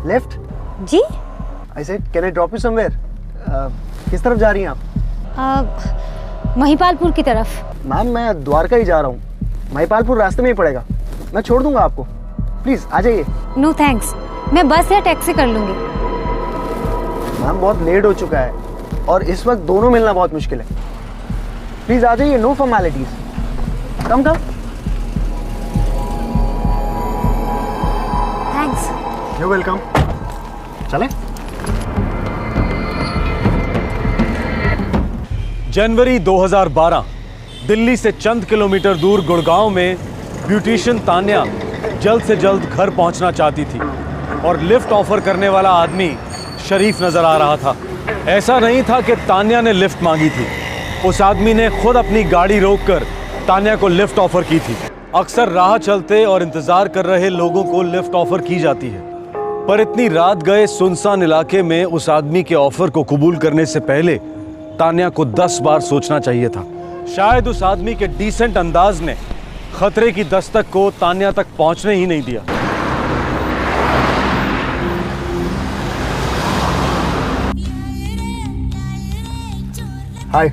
Left? जी? I said, can I drop you somewhere? किस तरफ जा रही हैं आप? महिपालपुर की तरफ। मैम मैं द्वारका ही जा रहा हूँ, महिपालपुर रास्ते में ही पड़ेगा, मैं छोड़ दूंगा आपको, प्लीज आ जाइए। नो थैंक्स, मैं बस या टैक्सी कर लूंगी। मैम बहुत लेट हो चुका है और इस वक्त दोनों मिलना बहुत मुश्किल है, प्लीज आ जाइए, no formalities, come come. Thanks. You welcome. चले? जनवरी 2012 दिल्ली से चंद किलोमीटर दूर गुड़गांव में ब्यूटिशियन तान्या जल्द से जल्द घर पहुंचना चाहती थी और लिफ्ट ऑफर करने वाला आदमी शरीफ नजर आ रहा था। ऐसा नहीं था कि तान्या ने लिफ्ट मांगी थी, उस आदमी ने खुद अपनी गाड़ी रोककर तान्या को लिफ्ट ऑफर की थी। अक्सर राह चलते और इंतजार कर रहे लोगों को लिफ्ट ऑफर की जाती है, पर इतनी रात गए सुनसान इलाके में उस आदमी के ऑफर को कबूल करने से पहले तान्या को 10 बार सोचना चाहिए था। शायद उस आदमी के डिसेंट अंदाज ने खतरे की दस्तक को तान्या तक पहुंचने ही नहीं दिया। हाय,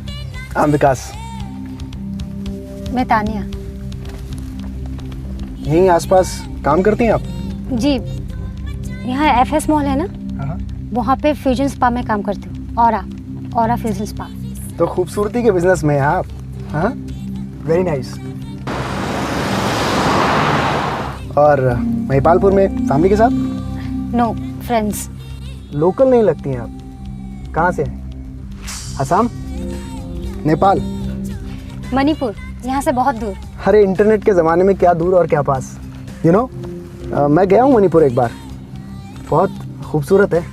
आई एम विकास। मैं तान्या। यहीं आसपास काम करती हैं आप? जी, यहाँ एफएस मॉल है ना, वहाँ पे फ्यूजन स्पा में काम करती हूँ। Aura fusion spa. तो खूबसूरती के बिजनेस में हैं आप? हाँ, वेरी नाइस। और महिपालपुर में फैमिली के साथ? No, friends. लोकल नहीं लगती हैं आप, कहाँ से हैं? असम? नेपाल? मणिपुर, यहाँ से बहुत दूर। अरे इंटरनेट के ज़माने में क्या दूर और क्या पास, यू नो मैं गया हूँ मणिपुर एक बार, बहुत खूबसूरत है।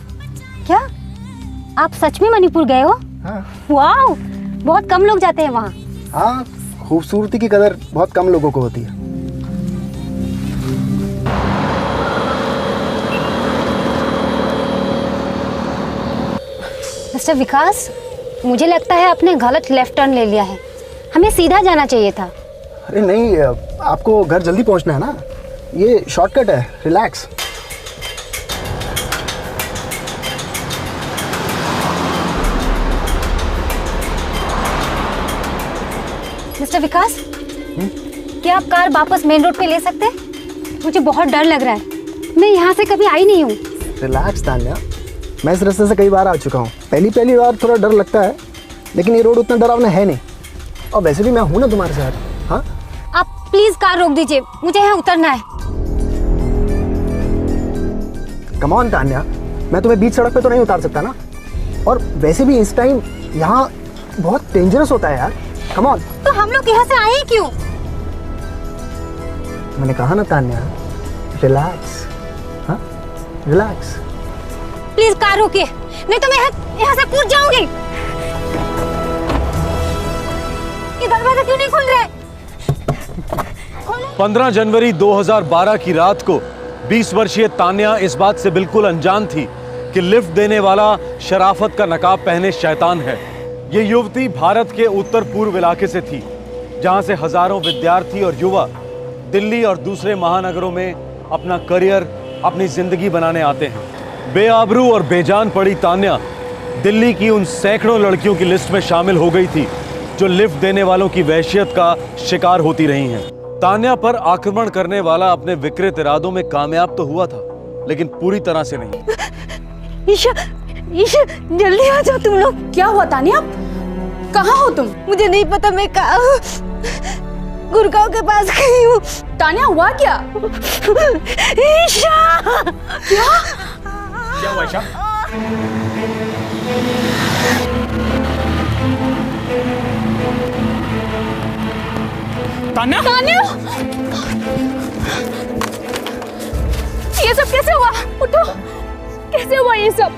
क्या आप सच में मणिपुर गए हो? हाँ। वाओ, बहुत कम लोग जाते हैं वहाँ। हाँ, खूबसूरती की कदर बहुत कम लोगों को होती है। मिस्टर विकास, मुझे लगता है आपने गलत लेफ्ट टर्न ले लिया है, हमें सीधा जाना चाहिए था। अरे नहीं, आपको घर जल्दी पहुंचना है ना, ये शॉर्टकट है, रिलैक्स। मिस्टर विकास, क्या आप कार वापस मेन रोड पे ले सकते हैं? मुझे बहुत डर लग रहा है, मैं यहाँ से कभी आई नहीं हूँ। रिलैक्स तान्या, मैं इस रास्ते से कई बार आ चुका हूँ, पहली बार थोड़ा डर लगता है, लेकिन ये रोड उतना डरावना है नहीं, और वैसे भी मैं हूँ ना तुम्हारे साथ। हाँ, आप प्लीज कार रोक दीजिए, मुझे यहाँ उतरना है। कम ऑन तान्या, मैं तुम्हें बीच सड़क पे तो नहीं उतार सकता ना, और वैसे भी इस टाइम यहाँ बहुत डेंजरस होता है यार, कम ऑन। तो हम लोग यहाँ से आए क्यों? मैंने कहा ना तान्या, रिलैक्स। हाँ, रिलैक्स। प्लीज कार रोकिए, नहीं तो मैं यहाँ से कूद जाऊंगी। ये दरवाजा क्यों नहीं खुल रहा है? 15 जनवरी 2012 की रात को 20 वर्षीय तान्या इस बात से बिल्कुल अनजान थी कि लिफ्ट देने वाला शराफत का नकाब पहने शैतान है। ये युवती भारत के उत्तर पूर्व इलाके से थी, जहां से हजारों विद्यार्थी और युवा दिल्ली और दूसरे महानगरों में अपना करियर, अपनी जिंदगी बनाने आते हैं। बेआबरू और बेजान पड़ी तान्या दिल्ली की उन सैकड़ों लड़कियों की लिस्ट में शामिल हो गई थी जो लिफ्ट देने वालों की वहशियत का शिकार होती रही हैं। तान्या पर आक्रमण करने वाला अपने विकृत इरादों में कामयाब तो हुआ था, लेकिन पूरी तरह से नहीं। ईशा, ईशा, जल्दी आ जाओ तुम लोग। क्या हुआ तान्या, कहाँ हो तुम? मुझे नहीं पता, मैं कहाँ हूँ, गुड़गांव के पास गई हूँ। तान्या हुआ क्या? ईशा! क्या हुआ ईशा? तान्या, तान्या, ये सब कैसे हुआ? उठो, कैसे हुआ ये सब?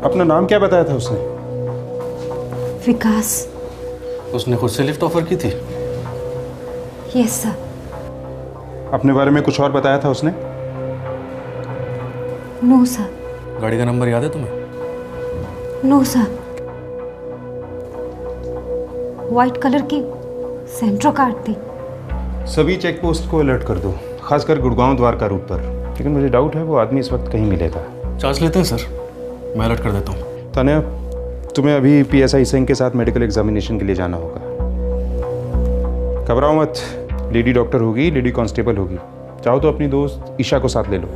अपना नाम क्या बताया था उसने? विकास। उसने खुद से लिफ्ट ऑफर की थी? Yes sir. अपने बारे में कुछ और बताया था उसने? No sir. गाड़ी का नंबर याद है तुम्हें? No sir. व्हाइट कलर की सेंट्रो कार थी। सभी चेक पोस्ट को अलर्ट कर दो, खासकर गुड़गांव द्वारका रूट पर। लेकिन मुझे डाउट है वो आदमी इस वक्त कहीं मिलेगा। चार्ज लेते हैं सर, मैं अलर्ट कर देता हूँ। तान्या, तुम्हें अभी PSI सिंह के साथ मेडिकल एग्जामिनेशन के लिए जाना होगा। घबराओ मत, लेडी डॉक्टर होगी, लेडी कांस्टेबल होगी। चाहो तो अपनी दोस्त ईशा को साथ ले लो।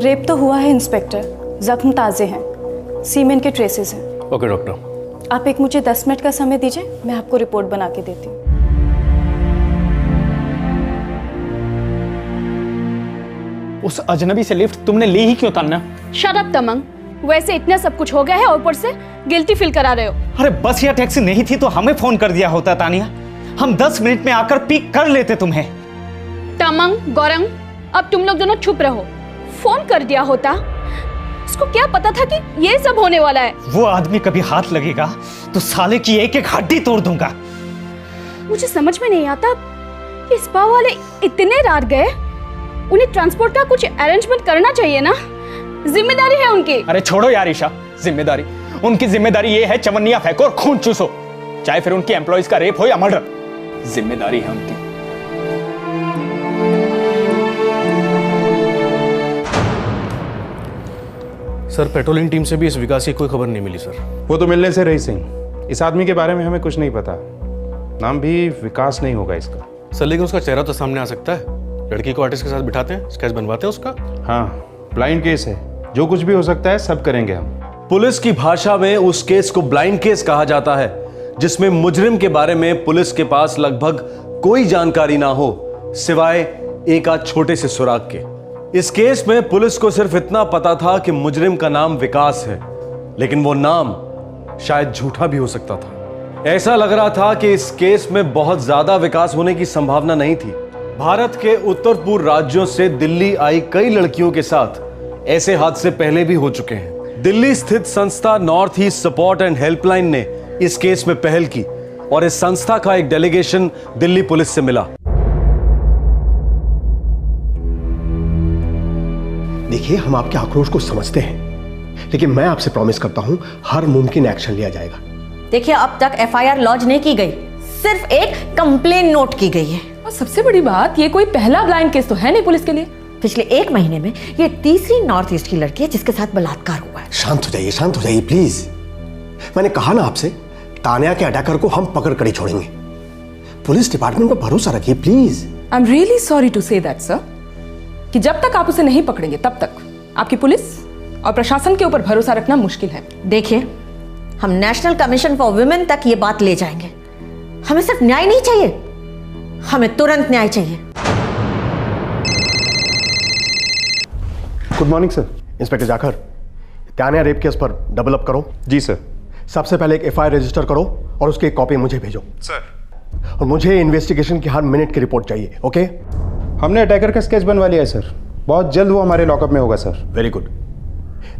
रेप तो हुआ है इंस्पेक्टर, जख्म ताज़े हैं, सीमेन के ट्रेसेस हैं। Okay doctor. आप एक मुझे 10 मिनट का समय दीजिए, मैं आपको रिपोर्ट बना के देती हूँ। उस अजनबी से लिफ्ट तुमने ली ही क्यों तान्या? शट अप तमंग, वैसे इतना सब कुछ हो गया है और ऊपर से गिल्टी फील करा रहे हो। अरे बस या टैक्सी नहीं थी तो हमें फोन कर दिया होता तानिया, हम 10 मिनट में आकर पिक कर लेते तुम्हें। तमंग, गौरंग, अब तुम लोग दोनों चुप रहो। फोन कर दिया होता, उसको क्या पता था कि ये सब होने वाला है। वो आदमी कभी हाथ लगेगा तो साले की एक एक हड्डी तोड़ दूंगा। मुझे समझ में नहीं आता, ये स्पा वाले इतने रात गए, उन्हें ट्रांसपोर्ट का कुछ अरेंजमेंट करना चाहिए ना, जिम्मेदारी है उनकी। अरे छोड़ो यार ईशा, जिम्मेदारी उनकी जिम्मेदारी ये है चवन्निया फेंको और खून चूसो, चाहे फिर उनकी एम्प्लॉइज का रेप हो या मर्डर, जिम्मेदारी है उनकी। सर पेट्रोलिंग टीम से भी इस विकास की कोई खबर नहीं मिली सर। वो तो मिलने से रही सिंह। इस आदमी के बारे में हमें कुछ नहीं पता, नाम भी विकास नहीं होगा इसका। सर लेकिन उसका चेहरा तो सामने आ सकता है। लड़की को आर्टिस्ट के साथ बिठाते हैं, स्केच बनवाते हैं उसका। हाँ, ब्लाइंड केस है, जो कुछ भी हो सकता है सब करेंगे हम। पुलिस की भाषा में उस केस को ब्लाइंड केस कहा जाता है, जिसमें मुजरिम के बारे में पुलिस के पास लगभग कोई जानकारी ना हो सिवाय एक आध छोटे से सुराग के। इस केस में पुलिस को सिर्फ इतना पता था कि मुजरिम का नाम विकास है, लेकिन वो नाम शायद झूठा भी हो सकता था। ऐसा लग रहा था कि इस केस में बहुत ज्यादा विकास होने की संभावना नहीं थी। भारत के उत्तर पूर्व राज्यों से दिल्ली आई कई लड़कियों के साथ ऐसे हादसे पहले भी हो चुके हैं। दिल्ली स्थित संस्था north east support and helpline ने इस केस में पहल की और इस संस्था का एक डेलीगेशन दिल्ली पुलिस से मिला। देखिए, हम आपके आक्रोश को समझते हैं, लेकिन मैं आपसे प्रॉमिस करता हूं हर मुमकिन एक्शन लिया जाएगा। देखिए, अब तक FIR लॉन्च नहीं की गई, सिर्फ एक कंप्लेन नोट की गई है। और सबसे बड़ी बात, ये कोई पहला ब्लाइंड केस तो है नहीं पुलिस के लिए। पिछले 1 महीने में ये तीसरी नॉर्थ ईस्ट की लड़की है जिसके साथ बलात्कार हुआ है। शांत हो जाइए प्लीज। मैंने कहा ना आपसे, तान्या के अटैकर को हम पकड़ कर ही छोड़ेंगे। पुलिस डिपार्टमेंट पर भरोसा रखिए please. I am really sorry to say that sir, कि जब तक आप उसे नहीं पकड़ेंगे तब तक आपकी पुलिस और प्रशासन के ऊपर भरोसा रखना मुश्किल है। देखिए, हम नेशनल कमीशन फॉर वुमेन तक ये बात ले जाएंगे। हमें सिर्फ न्याय नहीं चाहिए, हमें तुरंत न्याय चाहिए। Good morning sir. Inspector Jakhar, Tanya rape case पर डबल अप करो। जी सर। सबसे पहले एक FIR रजिस्टर करो और उसकी एक कॉपी मुझे भेजो सर। और मुझे इन्वेस्टिगेशन की हर मिनट की रिपोर्ट चाहिए। ओके? हमने अटैकर का स्केच बनवा लिया है सर, बहुत जल्द वो हमारे लॉकअप में होगा सर। Very good.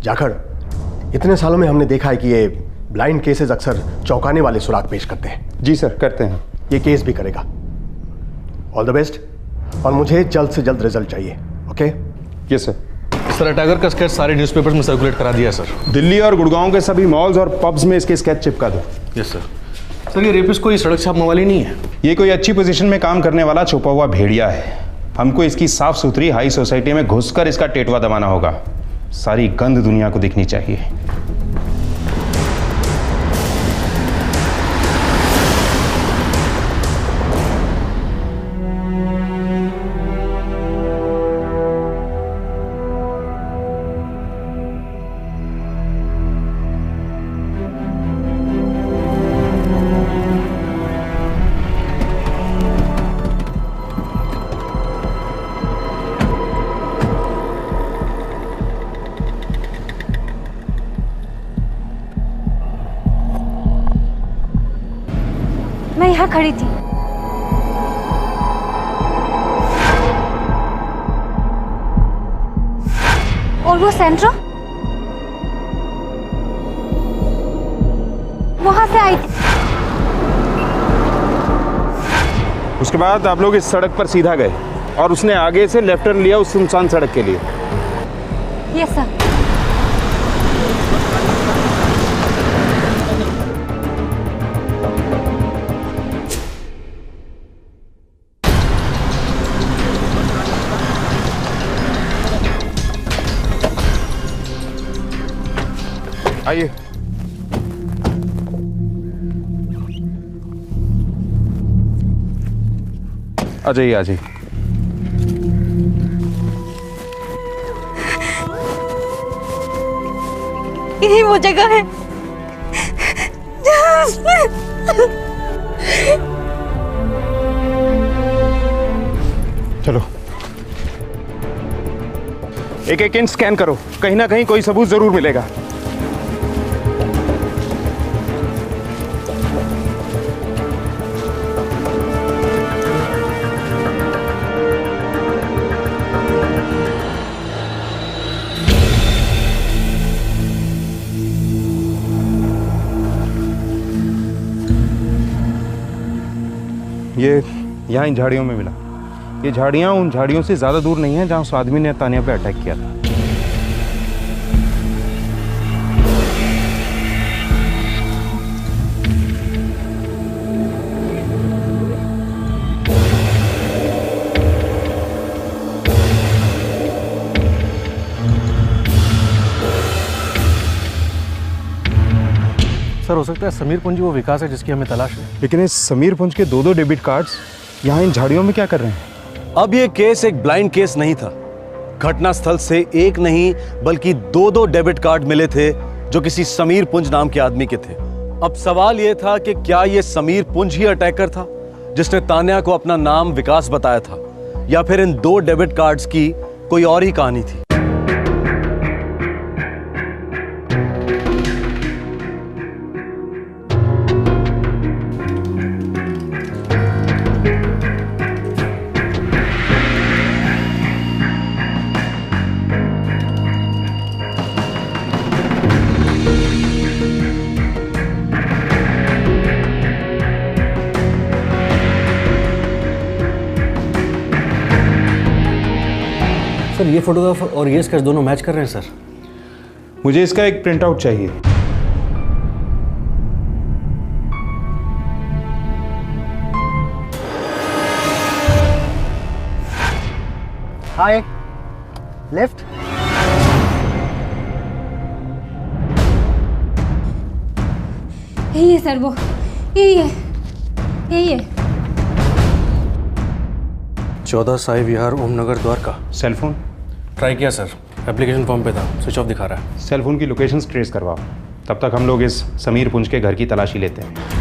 जाखड़, इतने सालों में हमने देखा है कि ये ब्लाइंड केसेस अक्सर चौंकाने वाले सुराग पेश करते हैं। जी सर, करते हैं। ये केस भी करेगा। ऑल द बेस्ट, और मुझे जल्द से जल्द रिजल्ट चाहिए। Okay? Yes sir. Sir attacker का स्केच सारे न्यूज़पेपर्स में सर्कुलेट करा दिया सर। दिल्ली और गुड़गांव के सभी मॉल्स और पब्स में इसके स्केच चिपका दो। Yes sir. सर ये रेपिस्ट कोई सड़क छाप मवाली नहीं है, ये कोई अच्छी पोजीशन में काम करने वाला छुपा हुआ भेड़िया है। हमको इसकी साफ सुथरी हाई सोसाइटी में घुसकर इसका टेटवा दबाना होगा। सारी गंद दुनिया को दिखनी चाहिए। मैं यहाँ खड़ी थी। और वो सेंट्रो? वहां से आई थी। उसके बाद आप लोग इस सड़क पर सीधा गए और उसने आगे से लेफ्ट टर्न लिया उस सुनसान सड़क के लिए। Yes sir. आइए। आ जाइए आ जाइए। यही वो जगह है जहाँ चलो एक एक इंच स्कैन करो, कहीं ना कहीं कोई सबूत जरूर मिलेगा। ये यहाँ इन झाड़ियों में मिला। ये झाड़ियाँ उन झाड़ियों से ज़्यादा दूर नहीं है जहाँ उस आदमी ने तानिया पे अटैक किया था। सर हो सकता है समीर पुंज वो विकास है जिसकी हमें तलाश है। लेकिन इस समीर पुंज के दो डेबिट कार्ड्स यहाँ इन झाड़ियों में क्या कर रहे हैं? अब ये केस एक ब्लाइंड केस नहीं था। घटना स्थल से एक नहीं बल्कि दो डेबिट कार्ड मिले थे जो किसी समीर पुंज नाम के आदमी के थे। अब सवाल यह था कि क्या ये समीर पुंज ही अटैकर था जिसने तान्या को अपना नाम विकास बताया था, या फिर इन दो डेबिट कार्ड्स की कोई और ही कहानी थी। सर ये फोटोग्राफ और ये स्केच दोनों मैच कर रहे हैं सर। मुझे इसका एक प्रिंट आउट चाहिए। हाय लेफ्ट। यही है सर, वो यही है, यही है। 14 Sai Vihar Omnagar Dwarka. Cell phone try किया सर, एप्लीकेशन फॉर्म पे था, स्विच ऑफ दिखा रहा है। सेल फोन की लोकेशंस ट्रेस करवाओ, तब तक हम लोग इस समीर पुंज के घर की तलाशी लेते हैं।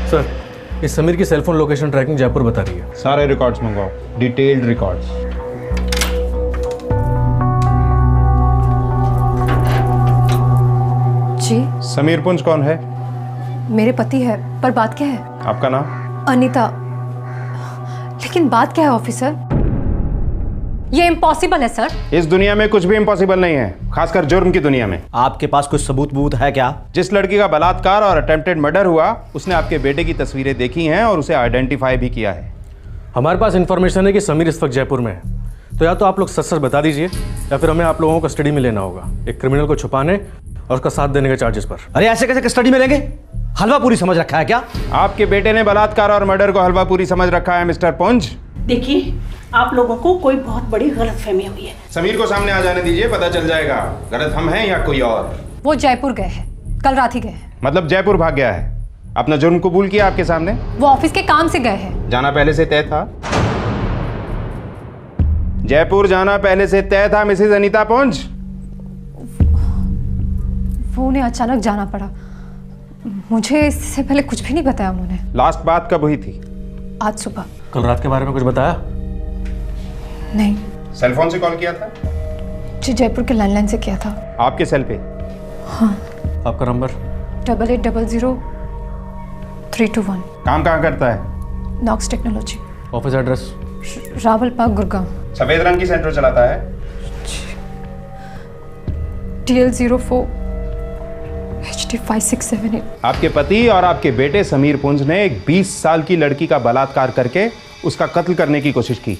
सर इस समीर की सेलफोन लोकेशन ट्रैकिंग जयपुर बता रही है। सारे रिकॉर्ड्स मंगवाओ, डिटेल्ड रिकॉर्ड्स। जी समीर पुंज कौन है? मेरे पति है, पर बात क्या है? आपका नाम? अनीता। लेकिन बात क्या है ऑफिसर? ये इम्पॉसिबल है सर। इस दुनिया में कुछ भी इम्पॉसिबल नहीं है, खासकर जुर्म की दुनिया में। आपके पास कुछ सबूत है क्या? जिस लड़की का बलात्कार और अटेम्प्टेड मर्डर हुआ उसने आपके बेटे की तस्वीरें देखी हैं और उसे आइडेंटिफाई भी किया है। हमारे पास इंफॉर्मेशन है कि समीर इस वक्त जयपुर में है, तो या तो आप लोग सच बता दीजिए या फिर हमें आप लोगों को कस्टडी में लेना होगा, एक क्रिमिनल को छुपाने और उसका साथ देने के चार्जेस पर। अरे ऐसे कैसे कस्टडी में लेंगे? हलवा पूरी समझ रखा है क्या? आपके बेटे ने बलात्कार और मर्डर को हलवा पूरी समझ रखा है मिस्टर पुंज। देखिए आप लोगों को कोई बहुत बड़ी गलतफहमी हुई है। समीर को सामने आ जाने दीजिए, पता चल जाएगा गलत हम हैं या कोई और। वो जयपुर गए हैं, कल रात ही गए हैं। मतलब जयपुर भाग गया है? अपना जुर्म कबूल किया आपके सामने? वो ऑफिस के काम से गए हैं। जाना पहले से तय था? जयपुर जाना पहले से तय था मिसेज अनीता पुंज? वो उन्हें अचानक जाना पड़ा, मुझे इससे पहले कुछ भी नहीं बताया उन्होंने। लास्ट बात कब हुई थी? आज सुबह। कल रात के बारे में कुछ बताया? नहीं। सेल फोन से कॉल किया था? जी जयपुर के लैंडलाइन से किया था। आपके सेल पे? हाँ। आपका नंबर? 8800-321। काम कहाँ करता है? Knox technology. Office address? Rawal Park, Gurgaon. सफेद रंग की सेंट्रो चलाता है? TL04 HD 5678। आपके पति और आपके बेटे समीर पुंज ने एक 20 साल की लड़की का बलात्कार करके उसका कत्ल करने की कोशिश की।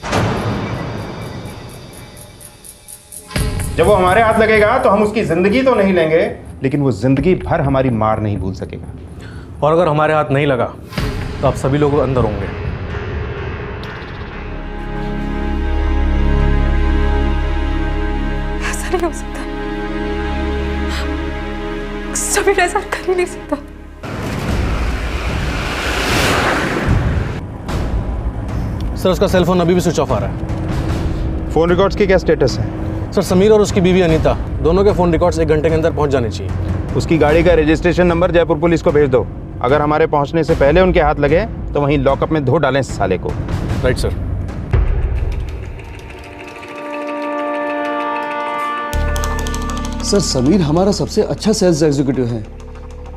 जब वो हमारे हाथ लगेगा तो हम उसकी जिंदगी तो नहीं लेंगे, लेकिन वो जिंदगी भर हमारी मार नहीं भूल सकेगा। और अगर हमारे हाथ नहीं लगा तो आप सभी लोग अंदर होंगे। ऐसा नहीं हो सकता, समीर ऐसा कर ही नहीं सकता। सर उसका सेल फोन अभी भी स्विच ऑफ आ रहा है। फोन रिकॉर्ड्स की क्या स्टेटस है? सर समीर और उसकी बीवी अनीता दोनों के फोन रिकॉर्ड्स 1 घंटे के अंदर पहुंच जाने चाहिए। उसकी गाड़ी का रजिस्ट्रेशन नंबर जयपुर पुलिस को भेज दो। अगर हमारे पहुंचने से पहले उनके हाथ लगे तो वहीं लॉकअप में धो डालें साले को। Right sir. सर समीर हमारा सबसे अच्छा सेल्स एग्जीक्यूटिव है,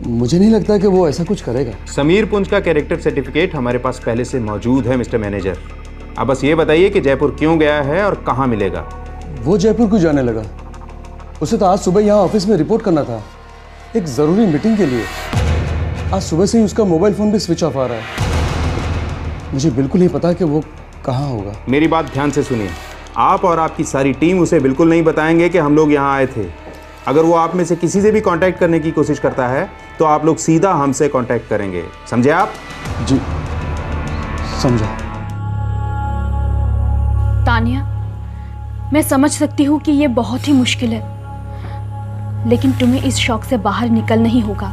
मुझे नहीं लगता कि वो ऐसा कुछ करेगा। समीर पुंज का कैरेक्टर सर्टिफिकेट हमारे पास पहले से मौजूद है मिस्टर मैनेजर। आप बस ये बताइए कि जयपुर क्यों गया है और कहाँ मिलेगा। वो जयपुर क्यों जाने लगा? उसे तो आज सुबह यहाँ ऑफिस में रिपोर्ट करना था, एक ज़रूरी मीटिंग के लिए। आज सुबह से ही उसका मोबाइल फ़ोन भी स्विच ऑफ आ रहा है। मुझे बिल्कुल नहीं पता कि वो कहाँ होगा। मेरी बात ध्यान से सुनिए, आप और आपकी सारी टीम उसे बिल्कुल नहीं बताएंगे कि हम लोग यहाँ आए थे। अगर वो आप में से किसी से भी कांटेक्ट करने की कोशिश करता है तो आप लोग सीधा हमसे कांटेक्ट करेंगे, समझे आप? जी समझा। तानिया, मैं समझ सकती हूँ कि ये बहुत ही मुश्किल है, लेकिन तुम्हें इस शौक से बाहर निकलना ही होगा,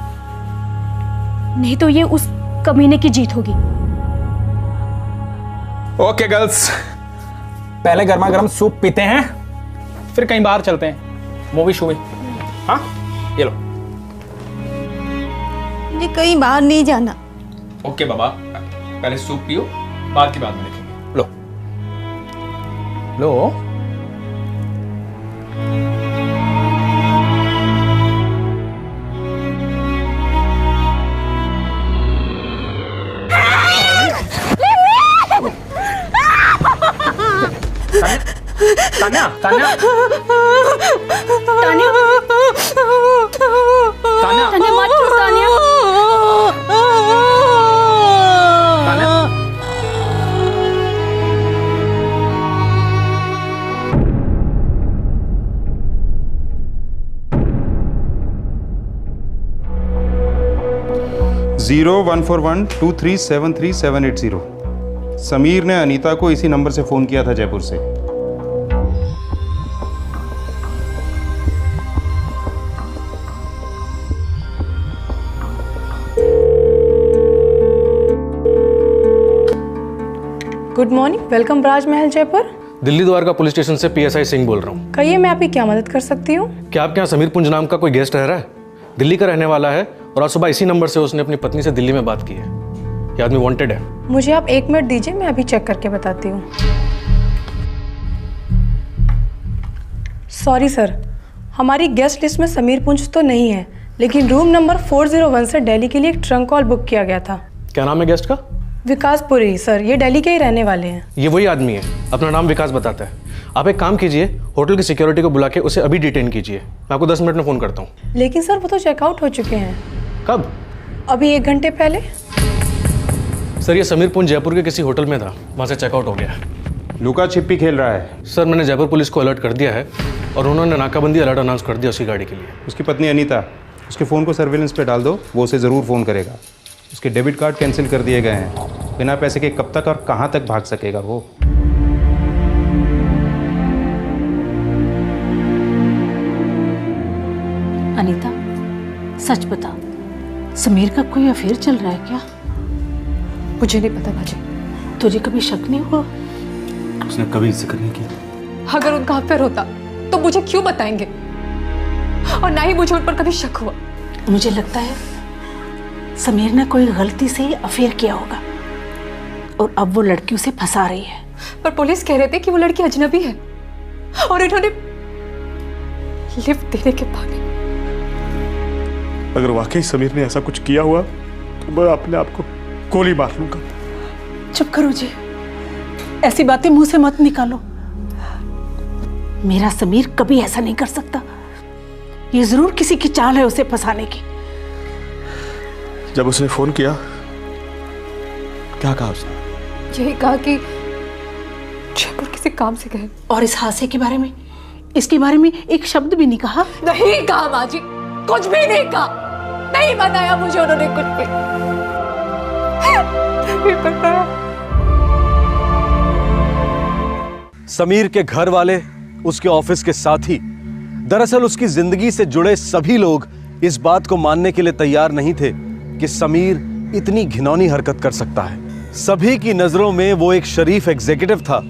नहीं तो ये उस कमीने की जीत होगी। ओके गर्ल्स, पहले गर्मा गर्म सूप पीते हैं, फिर कहीं बाहर चलते हैं, मूवी शूवी। हाँ ये लो। मुझे कहीं बाहर नहीं जाना। ओके बाबा, पहले सूप पियो, बाद की बात में देखेंगे। लो लो। तान्या, तान्या, तान्या, तान्या, तान्या मत रो, तान्या। तान्या। 014123737780। समीर ने अनीता को इसी नंबर से फोन किया था जयपुर से। गुड मॉर्निंग, वेलकम राजमहल जयपुर। दिल्ली द्वारका पुलिस स्टेशन से PSI सिंह बोल रहा हूँ। कहिए, मैं आपकी क्या मदद कर सकती हूँ? क्या आपके यहाँ समीर पुंज नाम का कोई गेस्ट रह रहा है? दिल्ली का रहने वाला है और आज सुबह इसी नंबर से उसने अपनी पत्नी से दिल्ली में बात की है। ये आदमी वांटेड है। मुझे आप 1 मिनट दीजिए, मैं अभी चेक करके बताती हूँ। सॉरी सर, हमारी गेस्ट लिस्ट में समीर पुंज तो नहीं है, लेकिन रूम नंबर 401 से दिल्ली के लिए एक ट्रंक कॉल बुक किया गया था। क्या नाम है गेस्ट का? विकास पुरी सर, ये दिल्ली के ही रहने वाले हैं। ये वही आदमी है, अपना नाम विकास बताता है। आप एक काम कीजिए, होटल की सिक्योरिटी को बुला के उसे अभी डिटेन कीजिए। मैं आपको 10 मिनट में फ़ोन करता हूँ। लेकिन सर वो तो चेकआउट हो चुके हैं। कब? अभी 1 घंटे पहले। सर ये समीर पुंज जयपुर के किसी होटल में था, वहाँ से चेकआउट हो गया। लुका छिपी खेल रहा है। सर मैंने जयपुर पुलिस को अलर्ट कर दिया है और उन्होंने नाकाबंदी अलर्ट अनाउंस कर दिया उसकी गाड़ी के लिए। उसकी पत्नी अनीता, उसके फ़ोन को सर्विलेंस पे डाल दो, वो उसे ज़रूर फ़ोन करेगा। उसके डेबिट कार्ड कैंसिल कर दिए गए हैं, बिना पैसे के कब तक और कहाँ तक भाग सकेगा वो। अनीता, सच बता, समीर का कोई अफेयर चल रहा है क्या? मुझे नहीं पता बाजी। तुझे कभी शक नहीं हुआ? उसने कभी जिक्र नहीं किया। अगर उनका अफेयर होता तो मुझे क्यों बताएंगे? और ना ही मुझे उन पर कभी शक हुआ। मुझे लगता है समीर ने कोई गलती से ही अफेयर किया होगा और अब वो लड़की उसे फंसा रही है। पर पुलिस कह रहे थे कि वो लड़की अजनबी है और इन्होंने लिफ्ट देने के बहाने। अगर वाकई समीर ने ऐसा कुछ किया हुआ तो मैं अपने आप को गोली मार लूंगा। चुप करो जी, ऐसी बातें मुंह से मत निकालो। मेरा समीर कभी ऐसा नहीं कर सकता। ये जरूर किसी की चाल है उसे फंसाने की। जब उसने फोन किया क्या कहा उसने? यही कहा कि जयपुर किसी काम से गए। और इस हादसे के बारे में, इसके बारे में एक शब्द भी नहीं कहा? नहीं कहा माँ जी, कुछ भी नहीं कहा। नहीं बताया मुझे उन्होंने कुछ भी। नहीं बताया। समीर के घर वाले, उसके ऑफिस के साथी, दरअसल उसकी जिंदगी से जुड़े सभी लोग इस बात को मानने के लिए तैयार नहीं थे कि समीर इतनी घिनौनी हरकत कर सकता है। सभी की नजरों में वो एक शरीफ एग्जीक्यूटिव था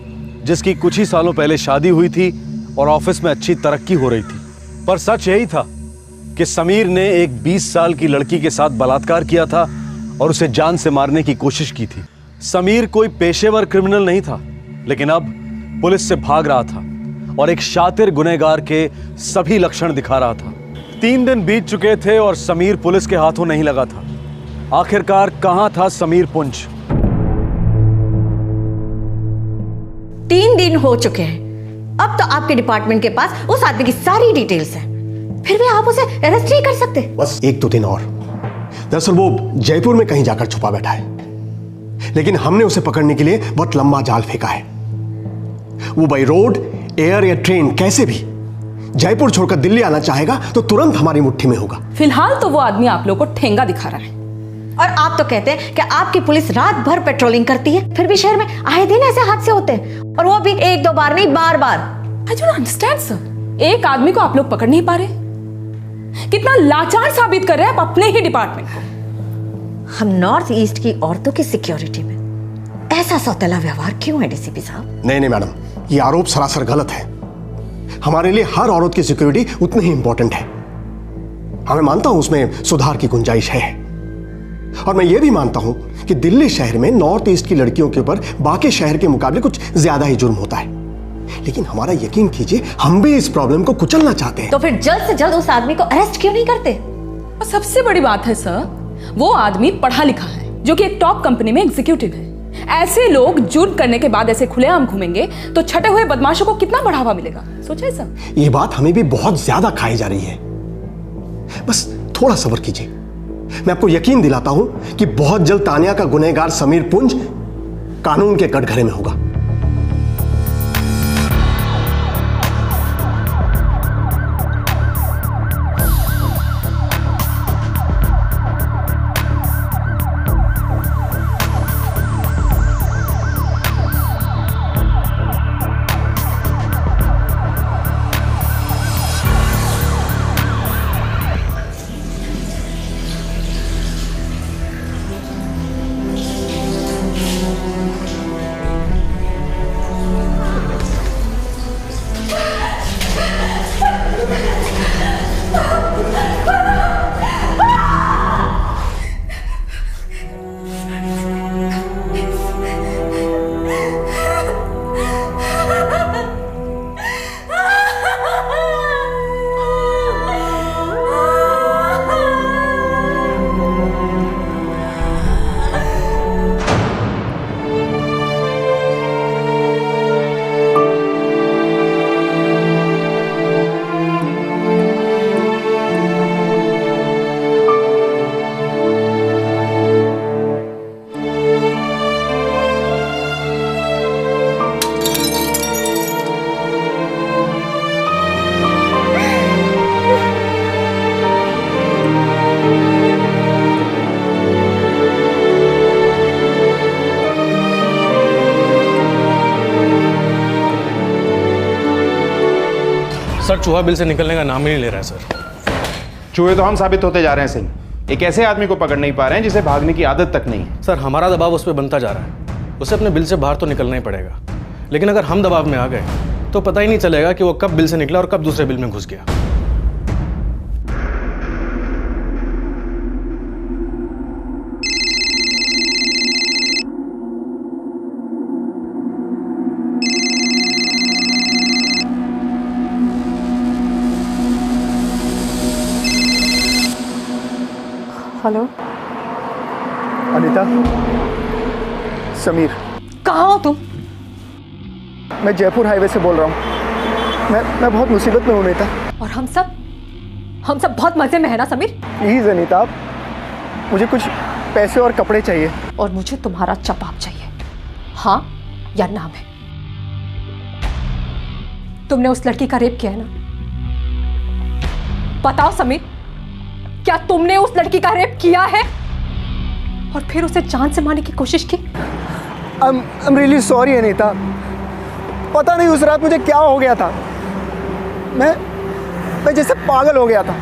जिसकी कुछ ही सालों पहले शादी हुई थी और ऑफिस में अच्छी तरक्की हो रही थी। पर सच यही था कि समीर ने एक 20 साल की लड़की के साथ बलात्कार किया था और उसे जान से मारने की कोशिश की थी। समीर कोई पेशेवर क्रिमिनल नहीं था, लेकिन अब पुलिस से भाग रहा था और एक शातिर गुनहगार के सभी लक्षण दिखा रहा था। 3 दिन बीत चुके थे और समीर पुलिस के हाथों नहीं लगा था। आखिरकार कहां था समीर पुंज? 3 दिन हो चुके हैं। अब तो आपके डिपार्टमेंट के पास उस आदमी की सारी डिटेल्स हैं, फिर भी आप उसे अरेस्ट नहीं कर सकते। बस 1-2 दिन और। दरअसल वो जयपुर में कहीं जाकर छुपा बैठा है, लेकिन हमने उसे पकड़ने के लिए बहुत लंबा जाल फेंका है। वो बाई रोड, एयर या ट्रेन कैसे भी जयपुर छोड़कर दिल्ली आना चाहेगा तो तुरंत हमारी मुट्ठी में होगा। फिलहाल तो वो आदमी आप लोगों को ठेंगा दिखा रहा है। और आप तो कहते हैं कि आपकी पुलिस रात भर पेट्रोलिंग करती है, फिर भी शहर में आए दिन ऐसे हादसे होते हैं, और वो भी 1-2 बार नहीं, बार-बार। I don't understand sir. एक आदमी को आप लोग पकड़ नहीं पा रहे। कितना लाचार साबित कर रहे हैं आप अपने ही डिपार्टमेंट को। हम नॉर्थ ईस्ट की औरतों की सिक्योरिटी में ऐसा सौतेला व्यवहार क्यों है डीसीपी साहब? नहीं मैडम, ये आरोप सरासर गलत है। हमारे लिए हर औरत की सिक्योरिटी उतनी ही इंपॉर्टेंट है। मैं मानता हूं उसमें सुधार की गुंजाइश है, और मैं ये भी मानता हूं कि दिल्ली शहर में नॉर्थ ईस्ट की लड़कियों के ऊपर बाकी शहर के मुकाबले कुछ ज्यादा ही जुर्म होता है। लेकिन हमारा यकीन कीजिए, हम भी इस प्रॉब्लम को कुचलना चाहते हैं। तो फिर जल्द से जल्द उस आदमी को अरेस्ट क्यों नहीं करते? और सबसे बड़ी बात है सर, वो आदमी पढ़ा लिखा है, जो कि एक टॉप कंपनी में एग्जीक्यूटिव है। ऐसे लोग जुर्म करने के बाद ऐसे खुलेआम घूमेंगे तो छटे हुए बदमाशों को कितना बढ़ावा मिलेगा, सोचा है सर? ये बात हमें भी बहुत ज्यादा खाई जा रही है। बस थोड़ा सब्र कीजिए। मैं आपको यकीन दिलाता हूं कि बहुत जल्द तानिया का गुनहगार समीर पुंज कानून के कटघरे में होगा। सर चूहा बिल से निकलने का नाम ही नहीं ले रहा है सर। चूहे तो हम साबित होते जा रहे हैं सही। एक ऐसे आदमी को पकड़ नहीं पा रहे हैं जिसे भागने की आदत तक नहीं है। सर हमारा दबाव उस पर बनता जा रहा है। उसे अपने बिल से बाहर तो निकलना ही पड़ेगा, लेकिन अगर हम दबाव में आ गए तो पता ही नहीं चलेगा कि वो कब बिल से निकला और कब दूसरे बिल में घुस गया। हेलो अनीता, समीर। कहाँ हो तुम? मैं जयपुर हाईवे से बोल रहा हूँ। मैं बहुत मुसीबत में हूँ अनीता। और हम सब बहुत मजे में है ना समीर? प्लीज अनीता, मुझे कुछ पैसे और कपड़े चाहिए। और मुझे तुम्हारा जवाब चाहिए, हाँ या ना में। तुमने उस लड़की का रेप किया है ना? बताओ समीर, क्या तुमने उस लड़की का रेप किया है और फिर उसे जान से मारने की कोशिश की? I'm really sorry Anita. पता नहीं उस रात मुझे क्या हो गया था। मैं जैसे पागल हो गया था।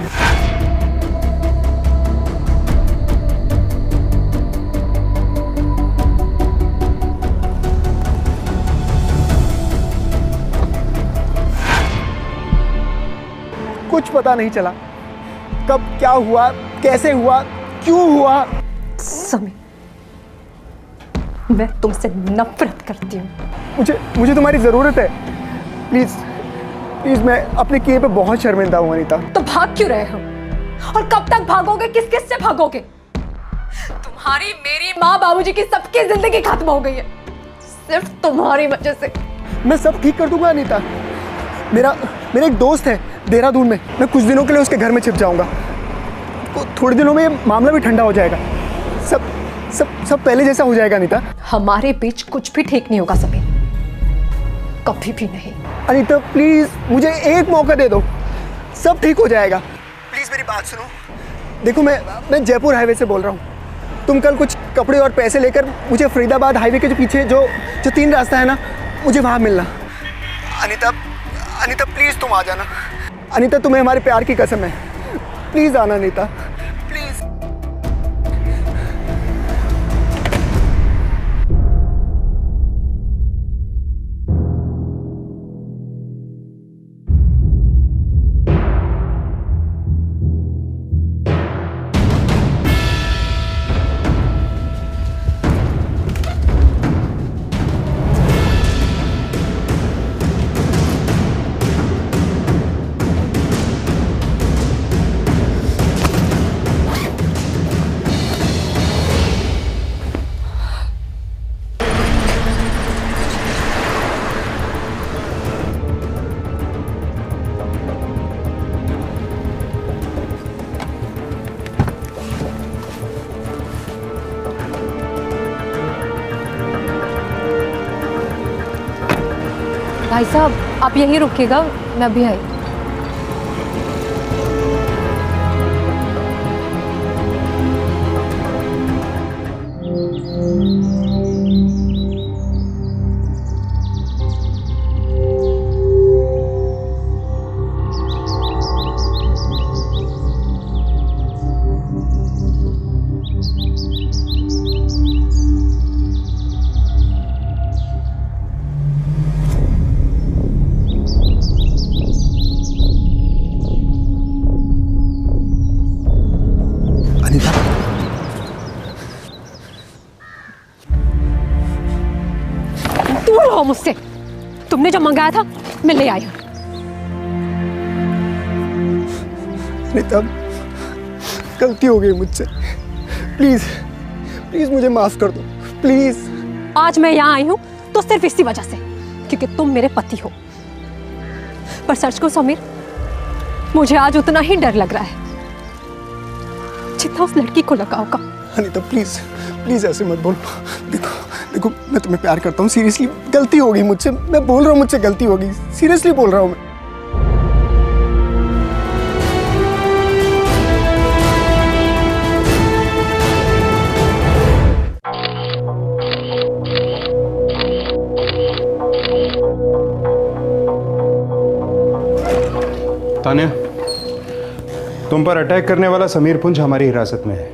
कुछ पता नहीं चला कब क्या हुआ, कैसे हुआ, क्यों हुआ। समीर, मैं तुमसे नफरत करती हूँ। मुझे तुम्हारी जरूरत है। प्लीज, मैं अपने किए पे बहुत शर्मिंदा हूँ अनीता। तो भाग क्यों रहे हो? और कब तक भागोगे? किस से भागोगे? तुम्हारी, मेरी माँ, बाबूजी की सबकी जिंदगी खत्म हो गई है सिर्फ तुम्हारी वजह से। मैं सब ठीक कर दूंगा अनीता। मेरा एक दोस्त है देहरादून में। मैं कुछ दिनों के लिए उसके घर में छिप जाऊंगा। थोड़े दिनों में ये मामला भी ठंडा हो जाएगा। सब पहले जैसा हो जाएगा अनीता। हमारे बीच कुछ भी ठीक नहीं होगा समीर, कभी भी नहीं। अनीता प्लीज, मुझे एक मौका दे दो, सब ठीक हो जाएगा। प्लीज मेरी बात सुनो। देखो, मैं जयपुर हाईवे से बोल रहा हूँ। तुम कल कुछ कपड़े और पैसे लेकर मुझे फरीदाबाद हाईवे के जो पीछे जो 3 रास्ता है ना, मुझे वहाँ मिलना। अनीता प्लीज तुम आ जाना। अनीता, तुम्हें हमारे प्यार की कसम है, प्लीज आना अनीता, प्लीज। भाई साहब, आप यहीं रुकिएगा, मैं अभी आई। दूर हो मुझसे। तुमने जो मंगाया था मैं ले आई हूं। अनीता, गलती हो गई मुझसे। प्लीज मुझे माफ कर दो, प्लीज। आज मैं यहाँ आई हूँ तो सिर्फ इसी वजह से, क्योंकि तुम मेरे पति हो। पर सच को समीर, मुझे आज उतना ही डर लग रहा है जितना उस लड़की को लगा होगा। अनीता प्लीज ऐसे मत बोलो। देखो मैं तुम्हें प्यार करता हूँ। सीरियसली गलती हो गई मुझसे। मैं बोल रहा हूँ मुझसे गलती हो गई। सीरियसली बोल रहा हूँ मैं। तान्या, तुम पर अटैक करने वाला समीर पुंज हमारी हिरासत में है।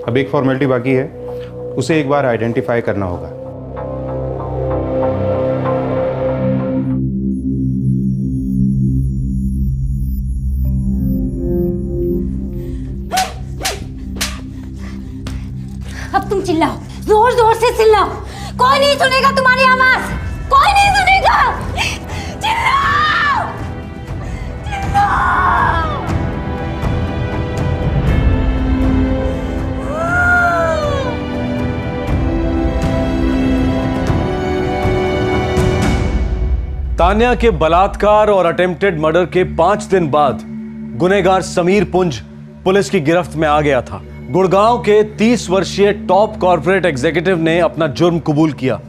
अब एक फॉर्मेलिटी बाकी है, उसे एक बार आइडेंटिफाई करना होगा। अब तुम चिल्लाओ, जोर जोर से चिल्लाओ। कोई नहीं सुनेगा तुम्हारी आवाज, कोई नहीं सुनेगा। चिल्लाओ, चिल्लाओ। तान्या के बलात्कार और अटेम्प्टेड मर्डर के 5 दिन बाद गुनहगार समीर पुंज पुलिस की गिरफ्त में आ गया था। गुड़गांव के 30 वर्षीय टॉप कॉर्पोरेट एग्जीक्यूटिव ने अपना जुर्म कबूल किया।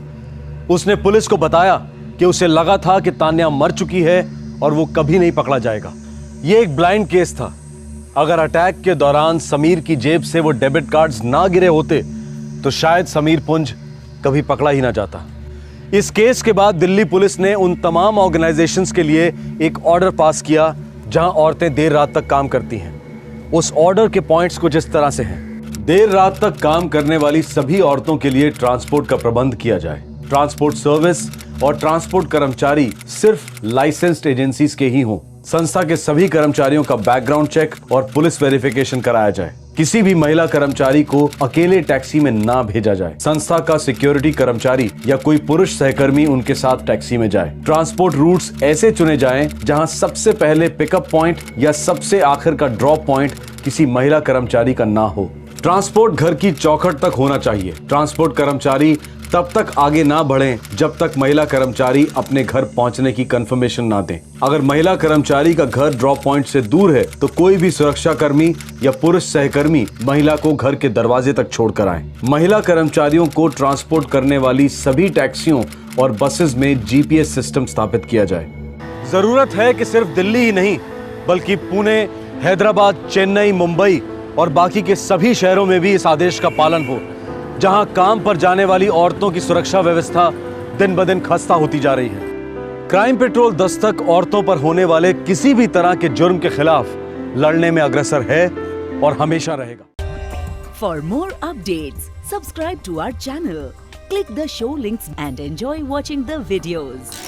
उसने पुलिस को बताया कि उसे लगा था कि तान्या मर चुकी है और वो कभी नहीं पकड़ा जाएगा। ये एक ब्लाइंड केस था। अगर अटैक के दौरान समीर की जेब से वो डेबिट कार्ड्स ना गिरे होते तो शायद समीर पुंज कभी पकड़ा ही ना जाता। इस केस के बाद दिल्ली पुलिस ने उन तमाम ऑर्गेनाइजेशंस के लिए एक ऑर्डर पास किया जहां औरतें देर रात तक काम करती हैं। उस ऑर्डर के पॉइंट्स कुछ इस तरह से हैं। देर रात तक काम करने वाली सभी औरतों के लिए ट्रांसपोर्ट का प्रबंध किया जाए। ट्रांसपोर्ट सर्विस और ट्रांसपोर्ट कर्मचारी सिर्फ लाइसेंस्ड एजेंसीज के ही हों। संस्था के सभी कर्मचारियों का बैकग्राउंड चेक और पुलिस वेरिफिकेशन कराया जाए। किसी भी महिला कर्मचारी को अकेले टैक्सी में ना भेजा जाए। संस्था का सिक्योरिटी कर्मचारी या कोई पुरुष सहकर्मी उनके साथ टैक्सी में जाए। ट्रांसपोर्ट रूट्स ऐसे चुने जाएं जहां सबसे पहले पिकअप पॉइंट या सबसे आखिर का ड्रॉप पॉइंट किसी महिला कर्मचारी का ना हो। ट्रांसपोर्ट घर की चौखट तक होना चाहिए। ट्रांसपोर्ट कर्मचारी तब तक आगे ना बढ़ें जब तक महिला कर्मचारी अपने घर पहुंचने की कंफर्मेशन ना दें। अगर महिला कर्मचारी का घर ड्रॉप पॉइंट से दूर है तो कोई भी सुरक्षा कर्मी या पुरुष सहकर्मी महिला को घर के दरवाजे तक छोड़कर आए। महिला कर्मचारियों को ट्रांसपोर्ट करने वाली सभी टैक्सियों और बसेस में जीपीएस सिस्टम स्थापित किया जाए। जरूरत है कि सिर्फ दिल्ली ही नहीं बल्कि पुणे, हैदराबाद, चेन्नई, मुंबई और बाकी के सभी शहरों में भी इस आदेश का पालन हो। जहां काम पर जाने वाली औरतों की सुरक्षा व्यवस्था दिन ब दिन खस्ता होती जा रही है। क्राइम पेट्रोल दस्तक औरतों पर होने वाले किसी भी तरह के जुर्म के खिलाफ लड़ने में अग्रसर है और हमेशा रहेगा। For more updates subscribe to our channel, click the show links and enjoy watching the videos.